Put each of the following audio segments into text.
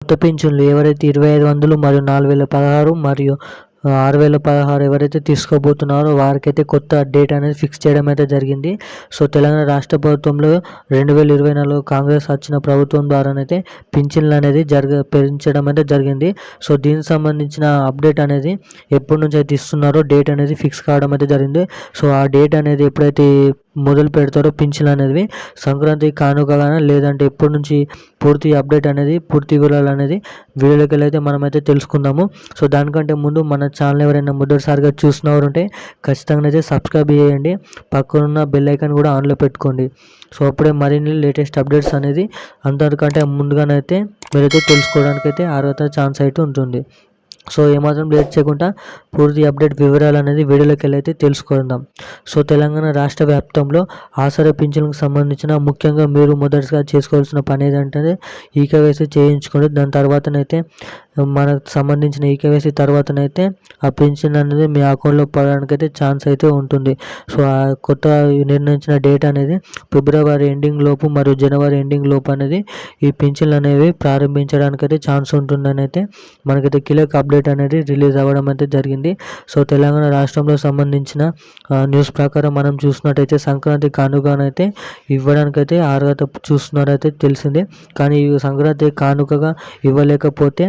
కొత్త పింఛన్లు ఎవరైతే 2500 మరియు 4016 మరియు 6016 ఎవరైతే తీసుకోబోతున్నారో వారికైతే కొత్త డేట్ అనేది ఫిక్స్ చేయడం అయితే జరిగింది. సో తెలంగాణ రాష్ట్ర ప్రభుత్వంలో 2024 కాంగ్రెస్ వచ్చిన ప్రభుత్వం ద్వారానైతే పింఛన్లు అనేది పెంచడం అయితే జరిగింది. సో దీనికి సంబంధించిన అప్డేట్ అనేది ఎప్పటి నుంచి అయితే ఇస్తున్నారో డేట్ అనేది ఫిక్స్ కావడం అయితే జరిగింది. సో ఆ డేట్ అనేది ఎప్పుడైతే మొదలు పెడతారో పింఛన్లు అనేవి సంక్రాంతి కానుకగా లేదంటే ఎప్పటి నుంచి పూర్తి అప్డేట్ అనేది పూర్తి వివరాలు అనేది వీడియోలోకి అయితే మనమైతే తెలుసుకుందాము. సో దానికంటే ముందు మన ఛానల్ ఎవరైనా మొదటిసారిగా చూసినవారుంటే ఖచ్చితంగా అయితే సబ్స్క్రైబ్ చేయండి, పక్కనున్న బెల్ ఐకాన్ కూడా ఆన్లో పెట్టుకోండి. సో అప్పుడే మరిన్ని లేటెస్ట్ అప్డేట్స్ అనేది అందరికంటే ముందుగానైతే మీరైతే తెలుసుకోవడానికైతే అర్హత ఛాన్స్ అయితే ఉంటుంది. సో ఏమాత్రం లేట్ చేయకుండా పూర్తి అప్డేట్ వివరాలు అనేది వీడియోలోకి అయితే తెలుసుకుందాం. సో తెలంగాణ రాష్ట్ర వ్యాప్తంలో ఆసరా పింఛన్లకు సంబంధించిన ముఖ్యంగా మీరు మొదటిగా చేసుకోవాల్సిన పని ఏదంటే ఈకేవైసీ చేయించుకోండి. దాని తర్వాతనైతే మనకు సంబంధించిన ఈకేవైసీ తర్వాతనైతే ఆ పింఛన్ అనేది మీ అకౌంట్లో పడడానికి అయితే ఛాన్స్ అయితే ఉంటుంది. సో ఆ కొత్త నిర్ణయించిన డేట్ అనేది ఫిబ్రవరి ఎండింగ్ లోపు మరియు జనవరి ఎండింగ్ లోపు అనేది ఈ పింఛన్లు అనేవి ప్రారంభించడానికి అయితే ఛాన్స్ ఉంటుందని అయితే మనకైతే కీలక అప్డేట్ అనేది రిలీజ్ అవ్వడం అయితే జరిగింది. సో తెలంగాణ రాష్ట్రంలో సంబంధించిన న్యూస్ ప్రకారం మనం చూసినట్టయితే సంక్రాంతి కానుకనైతే ఇవ్వడానికైతే అర్హత చూస్తున్నారైతే తెలిసిందే. కానీ ఈ సంక్రాంతి కానుకగా ఇవ్వలేకపోతే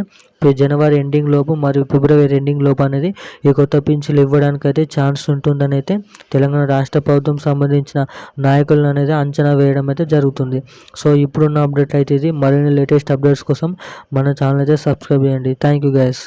జనవరి ఎండింగ్ లోపు మరియు ఫిబ్రవరి ఎండింగ్ లోపు అనేది ఈ కొత్త పింఛన్లు ఇవ్వడానికి అయితే ఛాన్స్ ఉంటుందని అయితే తెలంగాణ రాష్ట్ర ప్రభుత్వం సంబంధించిన నాయకులను అనేది అంచనా వేయడం అయితే జరుగుతుంది. సో ఇప్పుడున్న అప్డేట్ అయితే ఇది. మరిన్ని లేటెస్ట్ అప్డేట్స్ కోసం మన ఛానల్ అయితే సబ్స్క్రైబ్ చేయండి. Thank you guys.